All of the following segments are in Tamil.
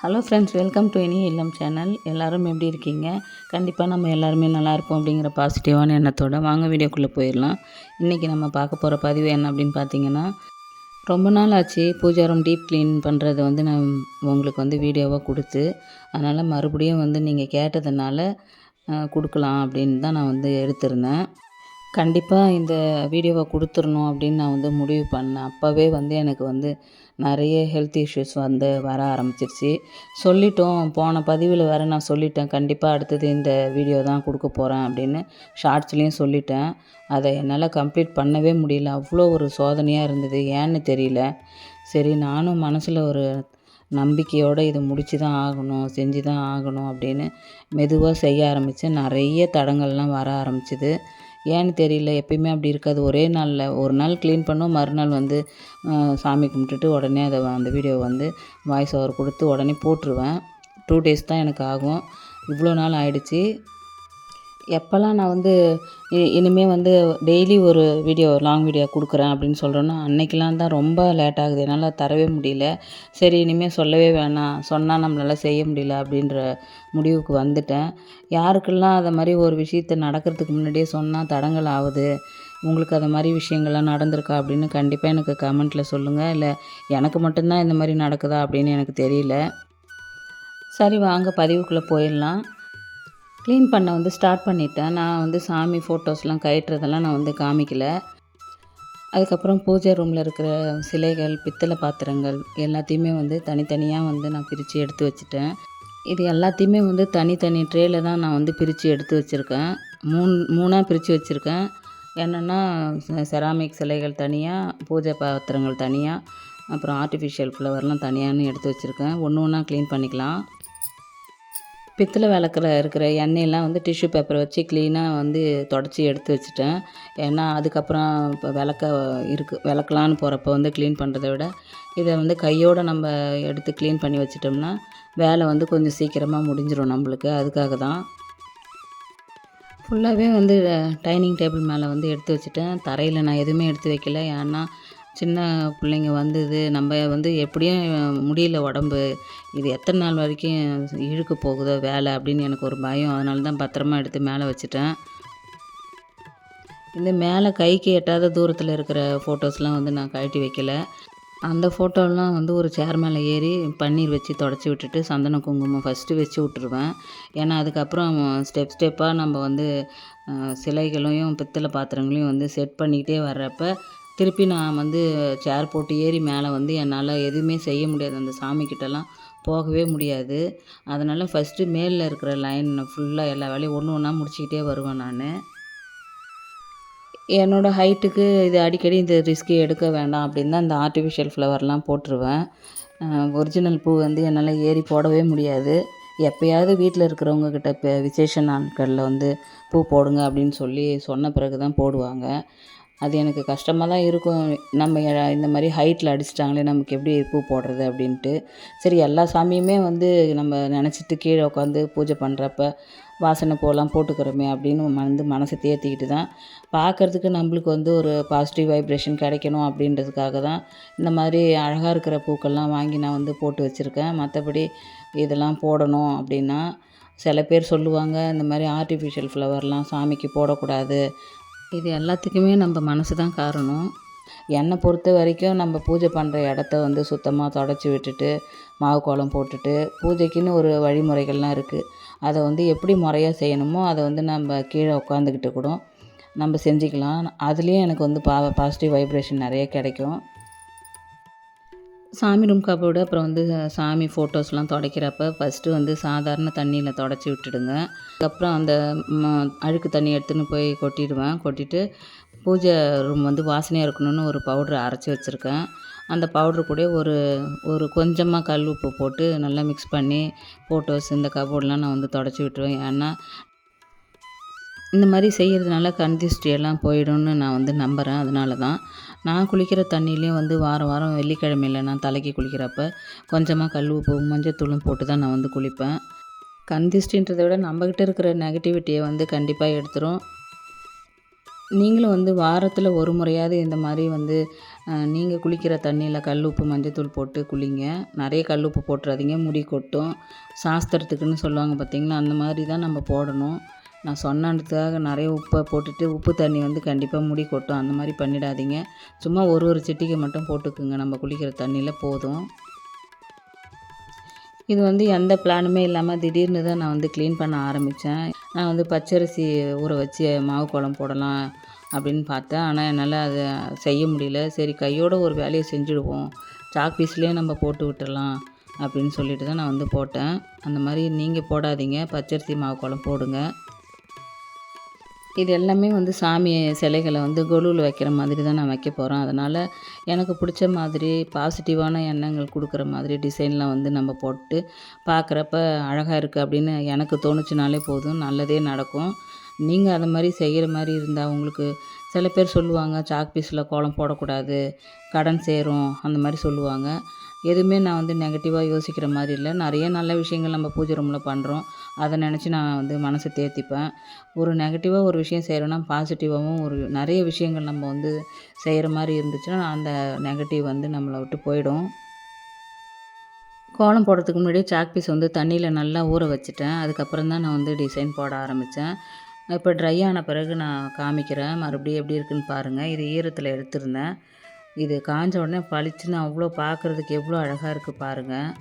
ஹலோ ஃப்ரெண்ட்ஸ், வெல்கம் டு இனிய இல்லம் சேனல். எல்லோரும் எப்படி இருக்கீங்க? கண்டிப்பாக நம்ம எல்லாருமே நல்லாயிருப்போம் அப்படிங்கிற பாசிட்டிவான எண்ணத்தோடு வாங்க வீடியோக்குள்ளே போயிடலாம். இன்றைக்கி நம்ம பார்க்க போகிற பதிவு என்ன அப்படின்னு பார்த்தீங்கன்னா, ரொம்ப நாள் ஆச்சு பூஜா ரூம் டீப் க்ளீன் பண்ணுறது நான் உங்களுக்கு வீடியோவாக கொடுத்து, அதனால் மறுபடியும் நீங்கள் கேட்டதுனால கொடுக்கலாம் அப்படின்னு தான் நான் எடுத்திருந்தேன். கண்டிப்பாக இந்த வீடியோவை கொடுத்துடணும் அப்படின்னு நான் முடிவு பண்ணேன். அப்போவே எனக்கு நிறைய ஹெல்த் இஷ்யூஸ் வர ஆரம்பிச்சிருச்சு. சொல்லிட்டோம், போன பதிவில் வேறு நான் சொல்லிட்டேன், கண்டிப்பாக அடுத்தது இந்த வீடியோ தான் கொடுக்க போகிறேன் அப்படின்னு ஷார்ட்ஸ்லேயும் சொல்லிட்டேன். அதை என்னால் கம்ப்ளீட் பண்ணவே முடியல. அவ்வளோ ஒரு சோதனையாக இருந்தது, ஏன்னு தெரியல. சரி, நானும் மனசில் ஒரு நம்பிக்கையோடு இதை முடித்து தான் ஆகணும், செஞ்சு தான் ஆகணும் அப்படின்னு மெதுவாக செய்ய ஆரம்பித்தேன். நிறைய தடங்கள்லாம் வர ஆரம்பிச்சிது. ஏன்னு தெரியல, எப்பயுமே அப்படி இருக்காது. ஒரே நாளில் ஒரு நாள் க்ளீன் பண்ணோம், மறுநாள் சாமி கும்பிட்டுட்டு உடனே அந்த வீடியோவை வாய்ஸ் ஓவர் கொடுத்து உடனே போட்டுருவேன். 2 days தான் எனக்கு ஆகும். இவ்வளோ நாள் ஆயிடுச்சு. எப்போல்லாம் நான் இனிமேல் டெய்லி ஒரு வீடியோ, லாங் வீடியோ கொடுக்குறேன் அப்படின்னு சொல்கிறேன்னா, அன்னைக்கெலாம் தான் ரொம்ப லேட் ஆகுது, என்னால் தரவே முடியல. சரி, இனிமேல் சொல்லவே வேணாம், சொன்னால் நம்மளால் செய்ய முடியல அப்படின்ற முடிவுக்கு வந்துட்டேன். யாருக்கெல்லாம் அதை மாதிரி ஒரு விஷயத்தை நடக்கிறதுக்கு முன்னாடியே சொன்னால் தடங்கள் ஆகுது, உங்களுக்கு அது மாதிரி விஷயங்கள்லாம் நடந்திருக்கா அப்படின்னு கண்டிப்பாக எனக்கு கமெண்ட்டில் சொல்லுங்கள். இல்லை எனக்கு மட்டும்தான் இந்த மாதிரி நடக்குதா அப்படின்னு எனக்கு தெரியல. சரி, வாங்க பதிவுக்குள்ளே போயிடலாம். க்ளீன் பண்ண ஸ்டார்ட் பண்ணிட்டேன். நான் சாமி ஃபோட்டோஸ்லாம் கழட்டுறதெல்லாம் நான் காமிக்கல. அதுக்கப்புறம் பூஜை ரூமில் இருக்கிற சிலைகள், பித்தளை பாத்திரங்கள் எல்லாத்தையுமே தனித்தனியாக நான் பிரித்து எடுத்து வச்சுட்டேன். இது எல்லாத்தையுமே தனித்தனி ட்ரேயில் தான் நான் பிரித்து எடுத்து வச்சுருக்கேன். மூணாக பிரித்து வச்சுருக்கேன். என்னென்னா, செராமிக் சிலைகள் தனியாக, பூஜை பாத்திரங்கள் தனியாக, அப்புறம் ஆர்டிஃபிஷியல் ஃப்ளவர்லாம் தனியான்னு எடுத்து வச்சுருக்கேன். ஒன்று ஒன்றா க்ளீன் பண்ணிக்கலாம். பித்தளை விளக்குல இருக்கிற எண்ணெயெல்லாம் டிஷ்யூ பேப்பரை வச்சு க்ளீனாக தொடச்சி எடுத்து வச்சுட்டேன். ஏன்னா அதுக்கப்புறம் இப்போ விளக்கலான்னு போகிறப்ப க்ளீன் பண்ணுறத விட இதை கையோடு நம்ம எடுத்து க்ளீன் பண்ணி வச்சிட்டோம்னா வேலை கொஞ்சம் சீக்கிரமாக முடிஞ்சிடும் நம்மளுக்கு. அதுக்காக தான் ஃபுல்லாகவே டைனிங் டேபிள் மேலே எடுத்து வச்சுட்டேன். தரையில் நான் எதுவுமே எடுத்து வைக்கல. ஏன்னா சின்ன பிள்ளைங்க வந்தது, நம்ம எப்படியும் முடியல உடம்பு, இது எத்தனை நாள் வரைக்கும் இழுக்க போகுதோ வேலை அப்படின்னு எனக்கு ஒரு பயம். அதனால தான் பத்திரமா எடுத்து மேலே வச்சுட்டேன். இந்த மேலே கைக்கு எட்டாத தூரத்தில் இருக்கிற ஃபோட்டோஸ்லாம் நான் கழட்டி வைக்கல. அந்த ஃபோட்டோலாம் ஒரு சேர் மேலே ஏறி பன்னீர் வச்சு தொடச்சி விட்டுட்டு சந்தன குங்குமம் ஃபஸ்ட்டு வச்சு விட்டுருவேன். ஏன்னா அதுக்கப்புறம் ஸ்டெப்பாக நம்ம சிலைகளையும் பித்தளை பாத்திரங்களையும் செட் பண்ணிக்கிட்டே வர்றப்ப திருப்பி நான் சேர் போட்டு ஏறி மேலே என்னால் எதுவுமே செய்ய முடியாது, அந்த சாமிக்கிட்டலாம் போகவே முடியாது. அதனால் ஃபஸ்ட்டு மேலில் இருக்கிற லைன் ஃபுல்லாக எல்லா வேலையும் ஒன்று ஒன்றா முடிச்சுக்கிட்டே வருவேன் நான். என்னோடய ஹைட்டுக்கு இது அடிக்கடி இந்த ரிஸ்க்கு எடுக்க வேண்டாம் அப்படின்னு தான் இந்த ஆர்டிஃபிஷியல் ஃப்ளவர்லாம் போட்டுருவேன். ஒரிஜினல் பூ என்னால் ஏறி போடவே முடியாது. எப்போயாவது வீட்டில் இருக்கிறவங்கக்கிட்ட இப்போ விசேஷ நாட்களில் பூ போடுங்க அப்படின்னு சொல்லி சொன்ன பிறகு தான் போடுவாங்க. அது எனக்கு கஷ்டமாக தான் இருக்கும். நம்ம இந்த மாதிரி ஹைட்டில் அடிச்சிட்டாங்களே, நமக்கு எப்படி பூ போடுறது அப்படின்ட்டு. சரி, எல்லா சாமியுமே நம்ம நினச்சிட்டு கீழே உட்காந்து பூஜை பண்ணுறப்ப வாசனை பூவெல்லாம் போட்டுக்கிறோமே அப்படின்னு மனசை தேர்த்திக்கிட்டு தான், பார்க்குறதுக்கு நம்மளுக்கு ஒரு பாசிட்டிவ் வைப்ரேஷன் கிடைக்கணும் அப்படின்றதுக்காக தான் இந்த மாதிரி அழகாக இருக்கிற பூக்கள்லாம் வாங்கி நான் போட்டு வச்சுருக்கேன். மற்றபடி இதெல்லாம் போடணும் அப்படின்னா சில பேர் சொல்லுவாங்க, இந்த மாதிரி ஆர்டிஃபிஷியல் ஃப்ளவர்லாம் சாமிக்கு போடக்கூடாது. இது எல்லாத்துக்குமே நம்ம மனசு தான் காரணம். என்னை பொறுத்த வரைக்கும் நம்ம பூஜை பண்ணுற இடத்த சுத்தமாக தொடச்சி விட்டுட்டு, மாவு கோலம் போட்டுட்டு, பூஜைக்குன்னு ஒரு வழிமுறைகள்லாம் இருக்குது. அதை எப்படி முறையாக செய்யணுமோ அதை நம்ம கீழே உட்காந்துக்கிட்டு கூட நம்ம செஞ்சுக்கலாம். அதுலேயும் எனக்கு பாசிட்டிவ் வைப்ரேஷன் நிறைய கிடைக்கும். சாமி ரூம் கபோர்டு, அப்புறம் சாமி ஃபோட்டோஸ்லாம் துடைக்கிறப்ப ஃபஸ்ட்டு சாதாரண தண்ணியில் தொடச்சி விட்டுடுங்க. அதுக்கப்புறம் அந்த அழுக்கு தண்ணி எடுத்துன்னு போய் கொட்டிட்டு பூஜை ரூம் வாசனையாக இருக்கணும்னு ஒரு பவுட்ரு அரைச்சி வச்சுருக்கேன். அந்த பவுட்ரு கூட ஒரு கொஞ்சமாக கல் உப்பு போட்டு நல்லா மிக்ஸ் பண்ணி ஃபோட்டோஸ் இந்த கபோர்டெலாம் நான் தொடச்சி விட்டுருவேன். ஏன்னா இந்த மாதிரி செய்கிறதுனால கண் திருஷ்டியெல்லாம் போயிடும்னு நான் நம்புகிறேன். அதனால தான் நான் குளிக்கிற தண்ணியிலையும் வாரம் வாரம் வெள்ளிக்கிழமையில் நான் தலைக்கு குளிக்கிறப்ப கொஞ்சமாக கல் உப்பு மஞ்சத்தூளும் போட்டு தான் நான் குளிப்பேன். கண் திருஷ்டின்றதை விட நம்மக்கிட்ட இருக்கிற நெகட்டிவிட்டியை கண்டிப்பாக எடுத்துரும். நீங்களும் வந்து வாரத்தில் ஒரு முறையாவது இந்த மாதிரி வந்து நீங்கள் குளிக்கிற தண்ணியில் கல் உப்பு மஞ்சத்தூள் போட்டு குளிங்க. நிறைய கல் உப்பு போட்டுறாதீங்க, முடி கொட்டும். சாஸ்திரத்துக்குன்னு சொல்லுவாங்க பார்த்தீங்களா, அந்த மாதிரி தான் நம்ம போடணும். நான் சொன்னதுக்காக நிறைய உப்பை போட்டுட்டு உப்பு தண்ணி வந்து கண்டிப்பாக முடி கொட்டும். அந்த மாதிரி பண்ணிடாதீங்க. சும்மா ஒரு சிட்டிகை மட்டும் போட்டுக்குங்க நம்ம குளிக்கிற தண்ணியில் போதும். இது வந்து எந்த பிளானுமே இல்லாமல் திடீர்னு தான் நான் வந்து க்ளீன் பண்ண ஆரம்பித்தேன். நான் வந்து பச்சரிசி ஊற வச்சு மாவு கோலம் போடலாம் அப்படின்னு பார்த்தேன். ஆனால் என்னால் அதை செய்ய முடியல. சரி, கையோட ஒரு வேலையை செஞ்சுடுவோம், சாக் பீஸ்லேயே நம்ம போட்டு விட்டுடலாம் அப்படின்னு சொல்லிட்டு தான் நான் வந்து போட்டேன். அந்த மாதிரி நீங்கள் போடாதீங்க, பச்சரிசி மாவு கோலம் போடுங்க. இது எல்லாமே வந்து சாமி சிலைகளை வந்து கொலுவில் வைக்கிற மாதிரி தான் நான் வைக்க போகிறேன். அதனால் எனக்கு பிடிச்ச மாதிரி பாசிட்டிவான எண்ணங்கள் கொடுக்குற மாதிரி டிசைன்லாம் வந்து நம்ம போட்டு பார்க்குறப்ப அழகாக இருக்குது அப்படின்னு எனக்கு தோணுச்சுனாலே போதும், நல்லதே நடக்கும். நீங்கள் அது மாதிரி செய்கிற மாதிரி இருந்தால் உங்களுக்கு சில பேர் சொல்லுவாங்க, சாக் பீஸில் கோலம் போடக்கூடாது, கடன் சேரும், அந்த மாதிரி சொல்லுவாங்க. எதுவுமே நான் வந்து நெகட்டிவாக யோசிக்கிற மாதிரி இல்லை. நிறைய நல்ல விஷயங்கள் நம்ம பூஜை ரூமில் பண்ணுறோம். அதை நினச்சி நான் வந்து மனசை தேர்த்திப்பேன். ஒரு நெகட்டிவாக ஒரு விஷயம் செய்கிறோன்னா பாசிட்டிவாகவும் ஒரு நிறைய விஷயங்கள் நம்ம வந்து செய்கிற மாதிரி இருந்துச்சுன்னா அந்த நெகட்டிவ் வந்து நம்மளை விட்டு போயிடும். கோலம் போடுறதுக்கு முன்னாடியே சாக் பீஸ் வந்து தண்ணியில் நல்லா ஊற வச்சுட்டேன். அதுக்கப்புறம் தான் நான் வந்து டிசைன் போட ஆரம்பித்தேன். இப்போ ட்ரை ஆன பிறகு நான் காமிக்கிறேன், மறுபடியும் எப்படி இருக்குன்னு பாருங்கள். இது ஈரத்தில் எடுத்திருந்தேன். இது காஞ்ச உடனே பளிச்சுன்னு அவ்வளோ பார்க்குறதுக்கு எவ்வளோ அழகாக இருக்குது பாருங்கள்.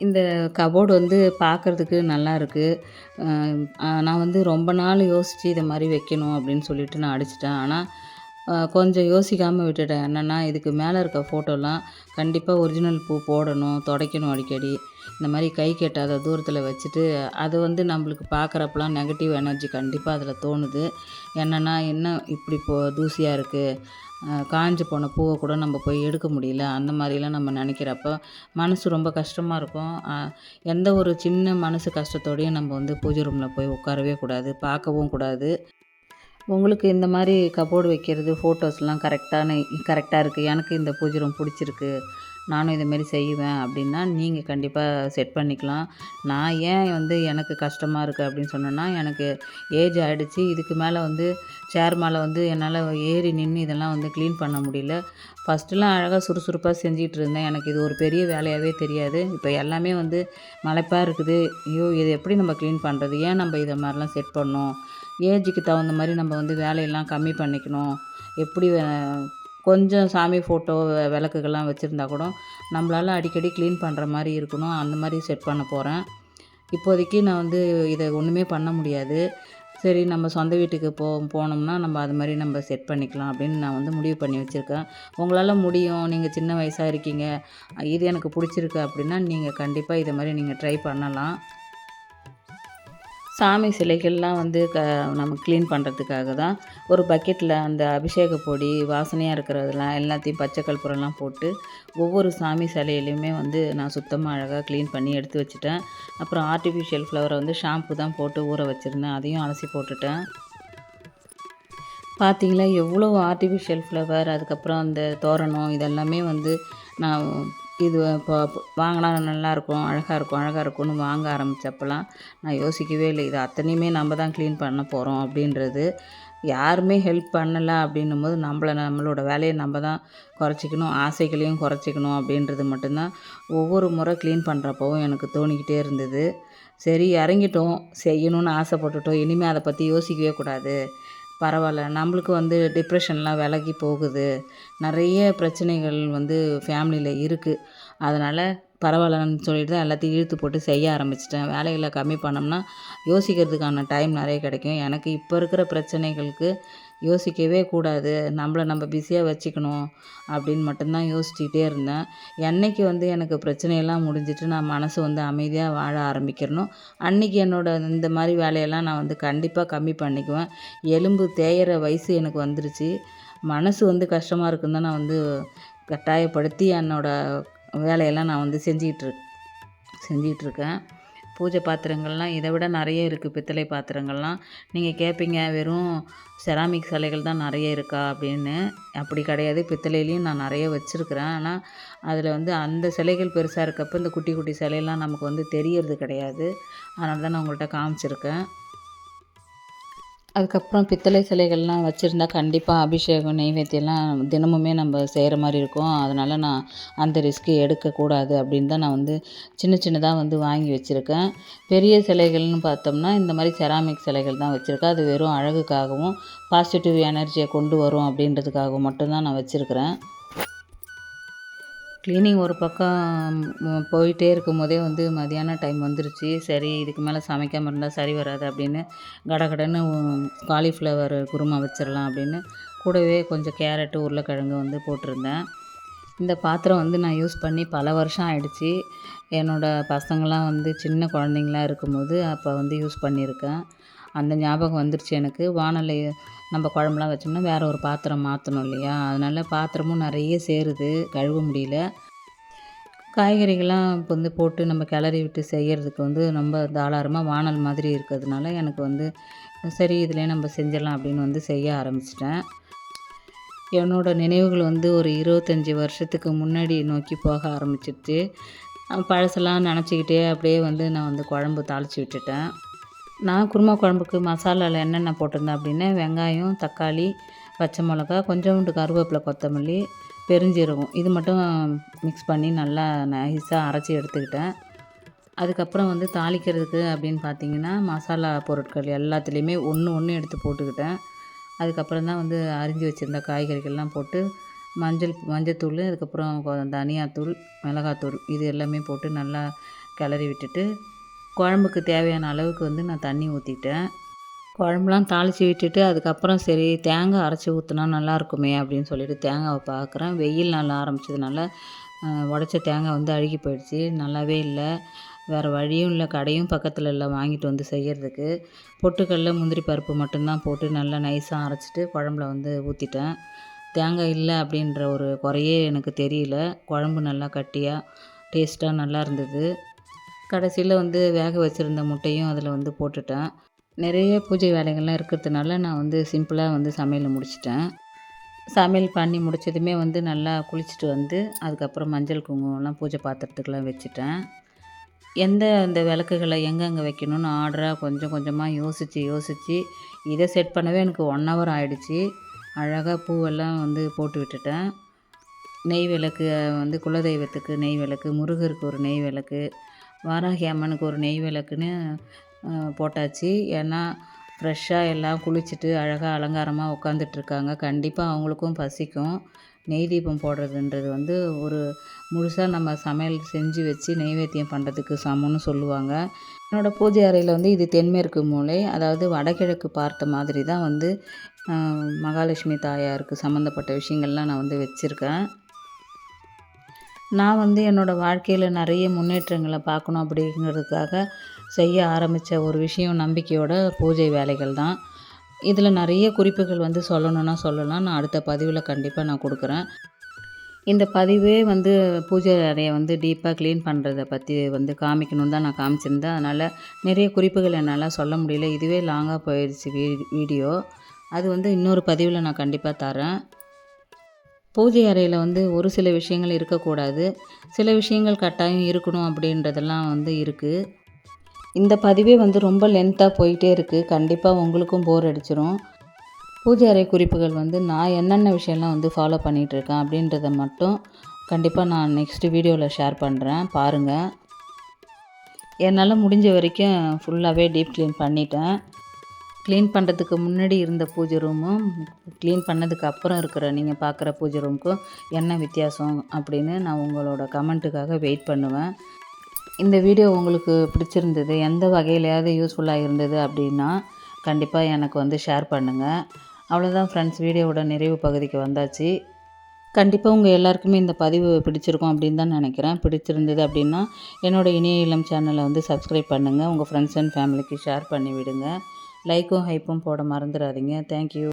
இந்த கபோர்டு வந்து பார்க்குறதுக்கு நல்லா இருக்குது. நான் வந்து ரொம்ப நாள் யோசித்து இதை மாதிரி வைக்கணும் அப்படின்னு சொல்லிட்டு நான் அடிச்சிட்டேன். ஆனால் கொஞ்சம் யோசிக்காமல் விட்டுட்டேன். என்னென்னா, இதுக்கு மேலே இருக்க ஃபோட்டோலாம் கண்டிப்பாக ஒரிஜினல் பூ போடணும், துடைக்கணும் அடிக்கடி. இந்த மாதிரி கை கெட்டாத தூரத்தில் வச்சுட்டு அது வந்து நம்மளுக்கு பார்க்குறப்பலாம் நெகட்டிவ் எனர்ஜி கண்டிப்பாக அதில் தோணுது. என்னென்னா, என்ன இப்படி தூசியாக இருக்குது, காஞ்சு போன பூவை கூட நம்ம போய் எடுக்க முடியல, அந்த மாதிரிலாம் நம்ம நினைக்கிறப்ப மனசு ரொம்ப கஷ்டமாக இருக்கும். எந்த ஒரு சின்ன மனசு கஷ்டத்தோடையும் நம்ம வந்து பூஜை ரூமில் போய் உட்காரவே கூடாது, பார்க்கவும் கூடாது. உங்களுக்கு இந்த மாதிரி கபோர்டு வைக்கிறது, ஃபோட்டோஸ்லாம் கரெக்டாக இருக்குது, எனக்கு இந்த பூஜை ரூம் பிடிச்சிருக்கு, நானும் இதுமாரி செய்வேன் அப்படின்னா நீங்கள் கண்டிப்பாக செட் பண்ணிக்கலாம். நான் ஏன் வந்து எனக்கு கஷ்டமாக இருக்குது அப்படின்னு சொன்னேன்னா, எனக்கு ஏஜ் ஆகிடுச்சு. இதுக்கு மேலே வந்து சேர் மேலே வந்து என்னால் ஏறி நின்று இதெல்லாம் வந்து க்ளீன் பண்ண முடியல. ஃபஸ்ட்டுலாம் அழகாக சுறுசுறுப்பாக செஞ்சிகிட்டு இருந்தேன். எனக்கு இது ஒரு பெரிய வேலையாகவே தெரியாது. இப்போ எல்லாமே வந்து மலைப்பாக இருக்குது. ஐயோ, இது எப்படி நம்ம க்ளீன் பண்ணுறது, ஏன் நம்ம இதை மாதிரிலாம் செட் பண்ணோம், ஏஜுக்கு தகுந்த மாதிரி நம்ம வந்து வேலையெல்லாம் கம்மி பண்ணிக்கணும், எப்படி கொஞ்சம் சாமி ஃபோட்டோ விளக்குகள்லாம் வச்சுருந்தா கூட நம்மளால் அடிக்கடி க்ளீன் பண்ணுற மாதிரி இருக்கணும், அந்த மாதிரி செட் பண்ண போகிறேன். இப்போதைக்கு நான் வந்து இதை ஒன்றுமே பண்ண முடியாது. சரி, நம்ம சொந்த வீட்டுக்கு போனோம்னா நம்ம அது மாதிரி நம்ம செட் பண்ணிக்கலாம் அப்படின்னு நான் வந்து முடிவு பண்ணி வச்சுருக்கேன். உங்களால் முடியும், நீங்கள் சின்ன வயசாக இருக்கீங்க, இது எனக்கு பிடிச்சிருக்கு அப்படின்னா நீங்கள் கண்டிப்பாக இதை மாதிரி நீங்கள் ட்ரை பண்ணலாம். சாமி சிலைகள்லாம் வந்து நம்ம க்ளீன் பண்ணுறதுக்காக தான் ஒரு பக்கெட்டில் அந்த அபிஷேக பொடி, வாசனையாக இருக்கிறதெல்லாம் எல்லாத்தையும் பச்சை கற்பூரம்லாம் போட்டு ஒவ்வொரு சாமி சிலையிலையுமே வந்து நான் சுத்தமாக அழகாக க்ளீன் பண்ணி எடுத்து வச்சுட்டேன். அப்புறம் ஆர்டிஃபிஷியல் ஃப்ளவரை வந்து ஷாம்பு தான் போட்டு ஊற வச்சுருந்தேன், அதையும் அலசி போட்டுட்டேன். பார்த்தீங்களா எவ்வளோ ஆர்டிஃபிஷியல் ஃப்ளவர், அதுக்கப்புறம் அந்த தோரணம் இதெல்லாமே வந்து நான் இது இப்போ வாங்கினா நல்லாயிருக்கும், அழகாக இருக்கும்னு வாங்க ஆரம்பித்தப்பலாம் நான் யோசிக்கவே இல்லை, இது அத்தனையுமே நம்ம தான் க்ளீன் பண்ண போகிறோம் அப்படின்றது. யாருமே ஹெல்ப் பண்ணலை அப்படின்னும்போது நம்மளோட வேலையை நம்ம தான் குறைச்சிக்கணும், ஆசைகளையும் குறைச்சிக்கணும் அப்படின்றது மட்டும்தான் ஒவ்வொரு முறை க்ளீன் பண்ணுறப்பவும் எனக்கு தோணிக்கிட்டே இருந்தது. சரி, இறங்கிட்டோம், செய்யணும்னு ஆசைப்பட்டுட்டோம், இனிமேல் அதை பற்றி யோசிக்கவே கூடாது, பரவாயில்ல, நம்மளுக்கு வந்து டிப்ரெஷன்லாம் விலகி போகுது, நிறைய பிரச்சனைகள் வந்து ஃபேமிலியில் இருக்குது, அதனால் பரவாயில்லன்னு சொல்லிட்டு தான் எல்லாத்தையும் இழுத்து போட்டு செய்ய ஆரம்பிச்சிட்டேன். வேலைகளை கம்மி பண்ணோம்னா யோசிக்கிறதுக்கான டைம் நிறைய கிடைக்கும். எனக்கு இப்போ இருக்கிற பிரச்சனைகளுக்கு யோசிக்கவே கூடாது, நம்மளை நம்ம பிஸியாக வச்சுக்கணும் அப்படின்னு மட்டும்தான் யோசிச்சுக்கிட்டே இருந்தேன். என்றைக்கு வந்து எனக்கு பிரச்சனையெல்லாம் முடிஞ்சிட்டு நான் மனசு வந்து அமைதியாக வாழ ஆரம்பிக்கிறனோ அன்றைக்கி இந்த மாதிரி வேலையெல்லாம் நான் வந்து கண்டிப்பாக கம்மி பண்ணிக்குவேன். எலும்பு தேயிற வயசு எனக்கு வந்துருச்சு. மனசு வந்து கஷ்டமாக இருக்குன்னு தான் நான் வந்து கட்டாயப்படுத்தி வேலையெல்லாம் நான் வந்து செஞ்சிகிட்ருக்கேன். பூஜை பாத்திரங்கள்லாம் இதை விட நிறைய இருக்குது, பித்தளை பாத்திரங்கள்லாம். நீங்கள் கேட்பீங்க, வெறும் செராமிக் சிலைகள் தான் நிறைய இருக்கா அப்படின்னு. அப்படி கிடையாது, பித்தளையிலையும் நான் நிறைய வச்சுருக்கிறேன். ஆனால் அதில் வந்து அந்த சிலைகள் பெருசாக இருக்கப்போ இந்த குட்டி குட்டி சிலையெல்லாம் நமக்கு வந்து தெரியறது கிடையாது. அதனால தான் நான் உங்கள்கிட்ட காமிச்சிருக்கேன். அதுக்கப்புறம் பித்தளை சிலைகள்லாம் வச்சுருந்தா கண்டிப்பாக அபிஷேகம் நெய்வேத்தியம்லாம் தினமுமே நம்ம செய்கிற மாதிரி இருக்கும். அதனால் நான் அந்த ரிஸ்க்கு எடுக்கக்கூடாது அப்படின்னு தான் நான் வந்து சின்ன சின்னதாக வந்து வாங்கி வச்சுருக்கேன். பெரிய சிலைகள்னு பார்த்தோம்னா இந்த மாதிரி செராமிக் சிலைகள் தான் வச்சுருக்கேன். அது வெறும் அழகுக்காகவும் பாசிட்டிவ் எனர்ஜியை கொண்டு வரும் அப்படின்றதுக்காக மட்டும்தான் நான் வச்சுருக்கிறேன். க்ளீனிங் ஒரு பக்கம் போயிட்டே இருக்கும்போதே வந்து மதியான டைம் வந்துருச்சு. சரி இதுக்கு மேலே சமைக்காமல் இருந்தால் சரி வராது அப்படின்னு கடகடன்னு காலிஃப்ளவர் குருமா வச்சிடலாம் அப்படின்னு கூடவே கொஞ்சம் கேரட்டு உருளைக்கிழங்கு வந்து போட்டிருந்தேன். இந்த பாத்திரம் வந்து நான் யூஸ் பண்ணி பல வருஷம் ஆயிடுச்சு. என்னோடய பசங்களாம் வந்து சின்ன குழந்தைங்களா இருக்கும்போது அப்போ வந்து யூஸ் பண்ணியிருக்கேன். அந்த ஞாபகம் வந்துருச்சு எனக்கு. வாணலி நம்ம குழம்புலாம் வச்சோம்னா வேறு ஒரு பாத்திரம் மாற்றணும் இல்லையா, அதனால் பாத்திரமும் நிறைய சேருது, கழுவ முடியல. காய்கறிகள்லாம் இப்போ வந்து போட்டு நம்ம கிளறி விட்டு செய்கிறதுக்கு வந்து ரொம்ப தாராளமாக வாணல் மாதிரி இருக்கிறதுனால எனக்கு வந்து சரி இதிலே நம்ம செஞ்சிடலாம் அப்படின்னு வந்து செய்ய ஆரம்பிச்சிட்டேன். என்னோடய நினைவுகள் வந்து ஒரு 25 வருஷத்துக்கு முன்னாடி நோக்கி போக ஆரம்பிச்சிடுச்சு. பழசெல்லாம் நினச்சிக்கிட்டே அப்படியே வந்து நான் வந்து குழம்பு தாளித்து விட்டுட்டேன். நான் குருமா குழம்புக்கு மசாலாவில் என்னென்ன போட்டிருந்தேன் அப்படின்னா வெங்காயம், தக்காளி, பச்சை மிளகா, கொஞ்சோண்டு கருவேப்பிலை, கொத்தமல்லி, பெருஞ்சீரகம் இது மட்டும் மிக்ஸ் பண்ணி நல்லா நைஸாக அரைச்சி எடுத்துக்கிட்டேன். அதுக்கப்புறம் வந்து தாளிக்கிறதுக்கு அப்படின்னு பார்த்தீங்கன்னா மசாலா பொருட்கள் எல்லாத்துலேயுமே ஒன்று ஒன்று எடுத்து போட்டுக்கிட்டேன். அதுக்கப்புறம் தான் வந்து அரிஞ்சு வச்சுருந்த காய்கறிகள்லாம் போட்டு மஞ்சத்தூள், அதுக்கப்புறம் தனியாத்தூள், மிளகாத்தூள் இது எல்லாமே போட்டு நல்லா கிளறி விட்டுட்டு குழம்புக்கு தேவையான அளவுக்கு வந்து நான் தண்ணி ஊற்றிட்டேன். குழம்புலாம் தாளித்து விட்டுட்டு அதுக்கப்புறம் சரி தேங்காய் அரைச்சி ஊற்றினா நல்லாயிருக்குமே அப்படின்னு சொல்லிட்டு தேங்காவை பார்க்குறேன். வெயில் நல்லா ஆரம்பிச்சதுனால உடச்ச தேங்காய் வந்து அழுகி போயிடுச்சு. நல்லாவே இல்லை. வேறு வழியும் இல்லை, கடையும் பக்கத்தில் இல்லை வாங்கிட்டு வந்து செய்கிறதுக்கு. பொட்டுக்கடல, முந்திரி பருப்பு மட்டும்தான் போட்டு நல்லா நைஸாக அரைச்சிட்டு குழம்புல வந்து ஊற்றிட்டேன். தேங்காய் இல்லை அப்படின்ற ஒரு குறையே எனக்கு தெரியல. குழம்பு நல்லா கட்டியாக டேஸ்ட்டாக நல்லா இருந்தது. கடைசியில் வந்து வேக வச்சுருந்த முட்டையும் அதில் வந்து போட்டுட்டேன். நிறைய பூஜை வேலைகள்லாம் இருக்கிறதுனால நான் வந்து சிம்பிளாக வந்து சமையலை முடிச்சிட்டேன். சமையல் பண்ணி முடித்ததுமே வந்து நல்லா குளிச்சுட்டு வந்து அதுக்கப்புறம் மஞ்சள் குங்குமம்லாம் பூஜை பாத்திரத்துக்கெலாம் வச்சுட்டேன். அந்த விளக்குகளை எங்கெங்கே வைக்கணும்னு ஆர்டராக கொஞ்சம் கொஞ்சமாக யோசித்து இதை செட் பண்ணவே எனக்கு 1 ஹவர் ஆகிடுச்சி. அழகாக பூவெல்லாம் வந்து போட்டு விட்டுட்டேன். நெய் விளக்கு வந்து குலதெய்வத்துக்கு நெய் விளக்கு, முருகருக்கு ஒரு நெய் விளக்கு, வாராகி அம்மனுக்கு ஒரு நெய் விளக்குன்னு போட்டாச்சு. ஏன்னா ஃப்ரெஷ்ஷாக எல்லாம் குளிச்சுட்டு அழகாக அலங்காரமாக உட்காந்துட்ருக்காங்க. கண்டிப்பாக அவங்களுக்கும் பசிக்கும். நெய் தீபம் போடுறதுன்றது வந்து ஒரு முழுசாக நம்ம சமையல் செஞ்சு வச்சு நெய்வேத்தியம் பண்ணுறதுக்கு சமம்னு சொல்லுவாங்க. என்னோடய பூஜை அறையில் வந்து இது தென்மேற்கு மூலை, அதாவது வடகிழக்கு பார்த்த மாதிரி தான் வந்து மகாலட்சுமி தாயாருக்கு சம்மந்தப்பட்ட விஷயங்கள்லாம் நான் வந்து வச்சுருக்கேன். நான் வந்து என்னோடய வாழ்க்கையில் நிறைய முன்னேற்றங்களை பார்க்கணும் அப்படிங்கிறதுக்காக செய்ய ஆரம்பித்த ஒரு விஷயம் நம்பிக்கையோட பூஜை வேலைகள் தான். இதில் நிறைய குறிப்புகள் வந்து சொல்லணுன்னா சொல்லலாம். நான் அடுத்த பதிவில் கண்டிப்பாக நான் கொடுக்குறேன். இந்த பதிவே வந்து பூஜை அறையை வந்து டீப்பாக க்ளீன் பண்ணுறத பற்றி வந்து காமிக்கணுன்னு தான் நான் காமிச்சிருந்தேன். அதனால் நிறைய குறிப்புகள் என்னால் சொல்ல முடியல. இதுவே லாங்காக போயிடுச்சு வீடியோ. அது வந்து இன்னொரு பதிவில் நான் கண்டிப்பாக தரேன். பூஜை அறையில் வந்து ஒரு சில விஷயங்கள் இருக்கக்கூடாது, சில விஷயங்கள் கட்டாயம் இருக்கணும் அப்படின்றதெல்லாம் வந்து இருக்குது. இந்த பதிவே வந்து ரொம்ப லென்த்தாக போயிட்டே இருக்குது. கண்டிப்பாக உங்களுக்கும் போர் அடிச்சிடும். பூஜை அறை குறிப்புகள் வந்து நான் என்னென்ன விஷயம்லாம் வந்து ஃபாலோ பண்ணிகிட்ருக்கேன் அப்படின்றத மட்டும் கண்டிப்பாக நான் நெக்ஸ்ட்டு வீடியோவில் ஷேர் பண்ணுறேன், பாருங்கள். என்னால் முடிஞ்ச வரைக்கும் ஃபுல்லாகவே டீப் க்ளீன் பண்ணிட்டேன். க்ளீன் பண்ணுறதுக்கு முன்னாடி இருந்த பூஜை ரூமும் க்ளீன் பண்ணதுக்கு அப்புறம் இருக்கிற நீங்கள் பார்க்குற பூஜை ரூமுக்கும் என்ன வித்தியாசம் அப்படின்னு நான் உங்களோட கமெண்ட்டுக்காக வெயிட் பண்ணுவேன். இந்த வீடியோ உங்களுக்கு பிடிச்சிருந்தது, எந்த வகையிலையாவது யூஸ்ஃபுல்லாக இருந்தது அப்படின்னா கண்டிப்பாக எனக்கு வந்து ஷேர் பண்ணுங்கள். அவ்வளோதான் ஃப்ரெண்ட்ஸ், வீடியோவோட நிறைவு பகுதிக்கு வந்தாச்சு. கண்டிப்பாக உங்கள் எல்லாருக்குமே இந்த பதிவு பிடிச்சிருக்கும் அப்படின்னு தான் நினைக்கிறேன். பிடிச்சிருந்தது அப்படின்னா என்னோடய இணைய இல்லம் சேனலை வந்து சப்ஸ்கிரைப் பண்ணுங்கள். உங்கள் ஃப்ரெண்ட்ஸ் அண்ட் ஃபேமிலிக்கு ஷேர் பண்ணி விடுங்க. லைக்கும் ஹைப்பும் போட மறந்துடாதீங்க. தேங்க்யூ.